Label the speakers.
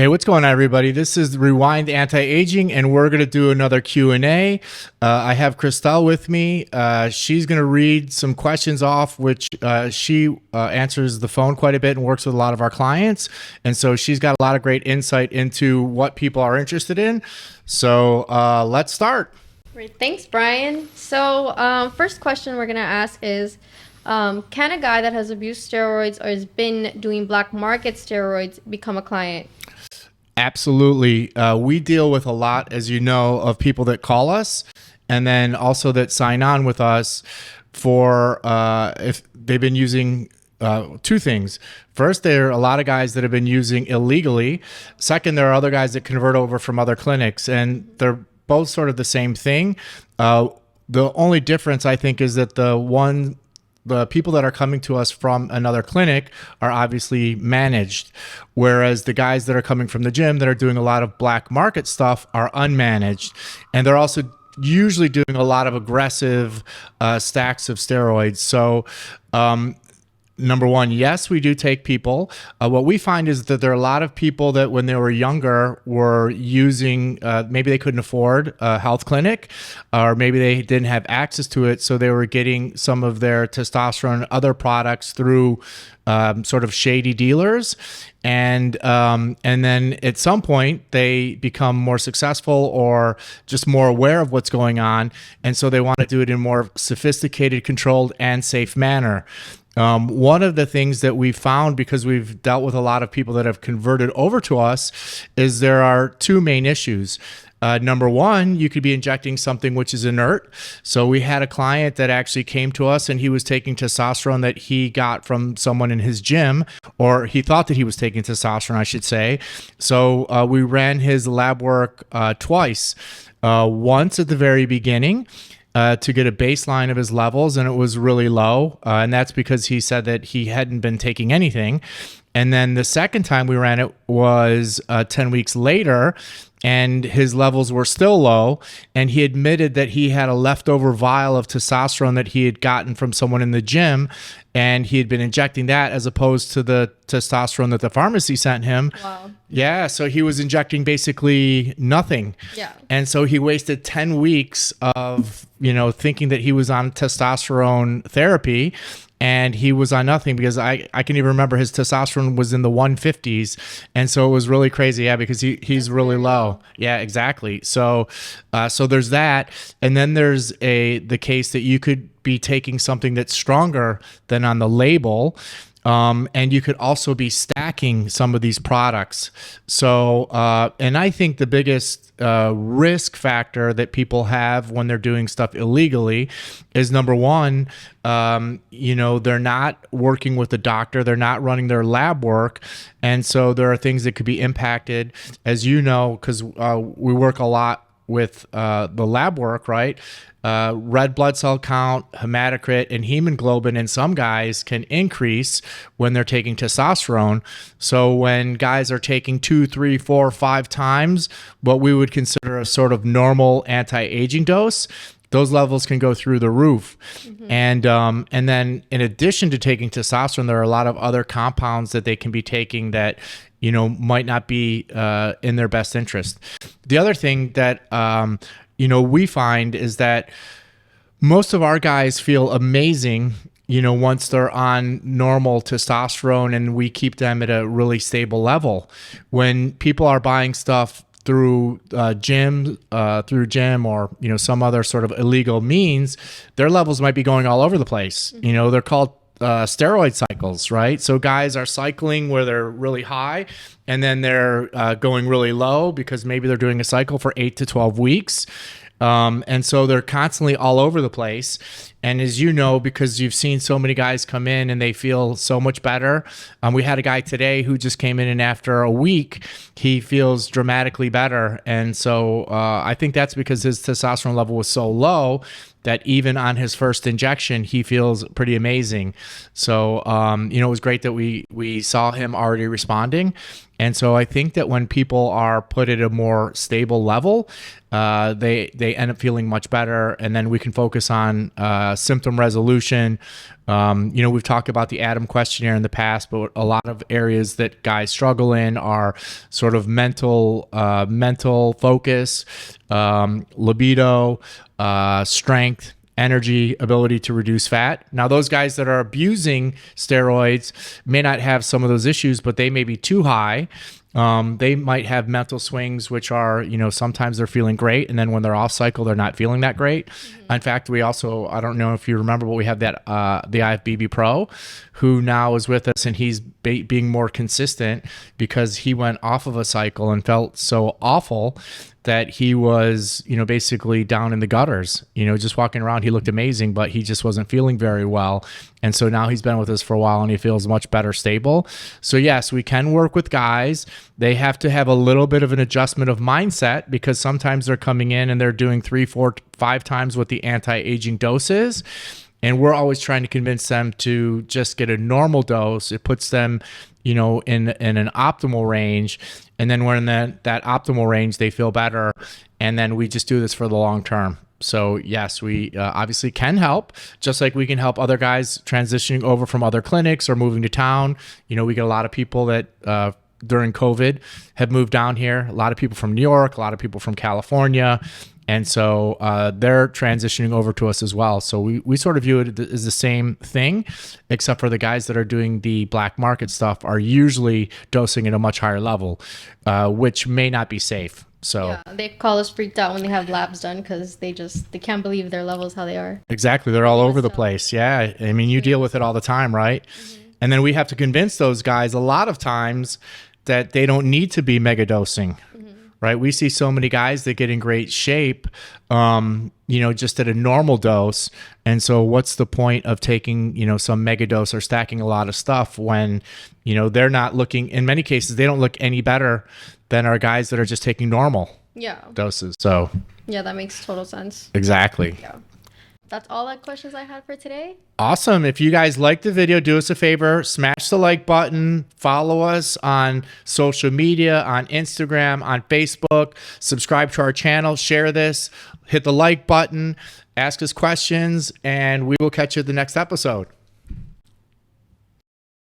Speaker 1: Hey, what's going on, everybody? This is Rewind Anti-Aging, and we're going to do another Q&A. I have Christelle with me. She's going to read some questions off, which she answers the phone quite a bit and works with a lot of our clients. And so she's got a lot of great insight into what people are interested in. So let's start.
Speaker 2: Great. Thanks, Brian. So first question we're going to ask is, can a guy that has abused steroids or has been doing black market steroids become a client?
Speaker 1: Absolutely. We deal with a lot, as you know, of people that call us and then also that sign on with us for if they've been using two things. First, there are a lot of guys that have been using illegally. Second, there are other guys that convert over from other clinics, and they're both sort of the same thing. The only difference, I think, is that the people that are coming to us from another clinic are obviously managed, whereas the guys that are coming from the gym that are doing a lot of black market stuff are unmanaged. And they're also usually doing a lot of aggressive stacks of steroids. So, number one, yes, we do take people. What we find is that there are a lot of people that when they were younger were using, maybe they couldn't afford a health clinic, or maybe they didn't have access to it. So they were getting some of their testosterone and other products through sort of shady dealers. And then at some point they become more successful or just more aware of what's going on. And so they want to do it in a more sophisticated, controlled, and safe manner. One of the things that we found, because we've dealt with a lot of people that have converted over to us, is there are two main issues. Number one, you could be injecting something which is inert. So we had a client that actually came to us and he was taking testosterone that he got from someone in his gym, or he thought that he was taking testosterone, I should say. So we ran his lab work twice, once at the very beginning, to get a baseline of his levels, and it was really low. And that's because he said that he hadn't been taking anything. And then the second time we ran it was 10 weeks later, and his levels were still low. And he admitted that he had a leftover vial of testosterone that he had gotten from someone in the gym, and he had been injecting that as opposed to the testosterone that the pharmacy sent him.
Speaker 2: Wow.
Speaker 1: Yeah, so he was injecting basically nothing.
Speaker 2: Yeah.
Speaker 1: And so he wasted 10 weeks of, thinking that he was on testosterone therapy, and he was on nothing, because I can even remember his testosterone was in the 150s. And so it was really crazy. Yeah, because he's really low. Yeah, exactly. So there's that. And then there's the case that you could be taking something that's stronger than on the label. And you could also be stacking some of these products. So, and I think the biggest risk factor that people have when they're doing stuff illegally is, number one, they're not working with a doctor, they're not running their lab work. And so there are things that could be impacted, as you know, because we work a lot with the lab work, right? Red blood cell count, hematocrit, and hemoglobin in some guys can increase when they're taking testosterone. So when guys are taking 2, 3, 4, 5 times what we would consider a sort of normal anti-aging dose, those levels can go through the roof. Mm-hmm. And then in addition to taking testosterone, there are a lot of other compounds that they can be taking that might not be in their best interest. The other thing that we find is that most of our guys feel amazing, once they're on normal testosterone, and we keep them at a really stable level. When people are buying stuff through gym or some other sort of illegal means, their levels might be going all over the place. Mm-hmm. They're called steroid cycles, right? So guys are cycling where they're really high, and then they're going really low because maybe they're doing a cycle for 8 to 12 weeks. And so they're constantly all over the place. And as you know, because you've seen so many guys come in and they feel so much better. We had a guy today who just came in, and after a week, he feels dramatically better. And so I think that's because his testosterone level was so low that even on his first injection, he feels pretty amazing. So, it was great that we saw him already responding. And so I think that when people are put at a more stable level, they end up feeling much better. And then we can focus on symptom resolution. We've talked about the ADAM questionnaire in the past, but a lot of areas that guys struggle in are sort of mental focus, libido, strength, energy, ability to reduce fat. Now, those guys that are abusing steroids may not have some of those issues, but they may be too high. They might have mental swings, which are, sometimes they're feeling great, and then when they're off cycle, they're not feeling that great. Mm-hmm. In fact, we also, I don't know if you remember, but we have that the IFBB Pro, who now is with us, and he's being more consistent because he went off of a cycle and felt so awful that he was, basically down in the gutters, just walking around. He looked amazing, but he just wasn't feeling very well. And so now he's been with us for a while and he feels much better stable. So yes, we can work with guys. They have to have a little bit of an adjustment of mindset because sometimes they're coming in and they're doing 3, 4, 5 times what the anti-aging dose is. And we're always trying to convince them to just get a normal dose. It puts them, in an optimal range. And then when that optimal range, they feel better. And then we just do this for the long term. So yes, we obviously can help, just like we can help other guys transitioning over from other clinics or moving to town. We get a lot of people that during COVID have moved down here. A lot of people from New York, a lot of people from California. And so they're transitioning over to us as well. So we sort of view it as the same thing, except for the guys that are doing the black market stuff are usually dosing at a much higher level, which may not be safe. So
Speaker 2: yeah, they call us freaked out when they have labs done because they can't believe their levels how they are.
Speaker 1: Exactly. They're all over the place. Yeah. I mean, you deal with it all the time, right? Mm-hmm. And then we have to convince those guys a lot of times that they don't need to be mega dosing. Right. We see so many guys that get in great shape, just at a normal dose. And so what's the point of taking, some mega dose or stacking a lot of stuff when, they're not looking, in many cases, they don't look any better than our guys that are just taking normal doses. So
Speaker 2: yeah, that makes total sense.
Speaker 1: Exactly.
Speaker 2: Yeah. That's all the questions I had for today.
Speaker 1: Awesome. If you guys liked the video, do us a favor, smash the like button, follow us on social media, on Instagram, on Facebook, subscribe to our channel, share this, hit the like button, ask us questions, and we will catch you at the next episode.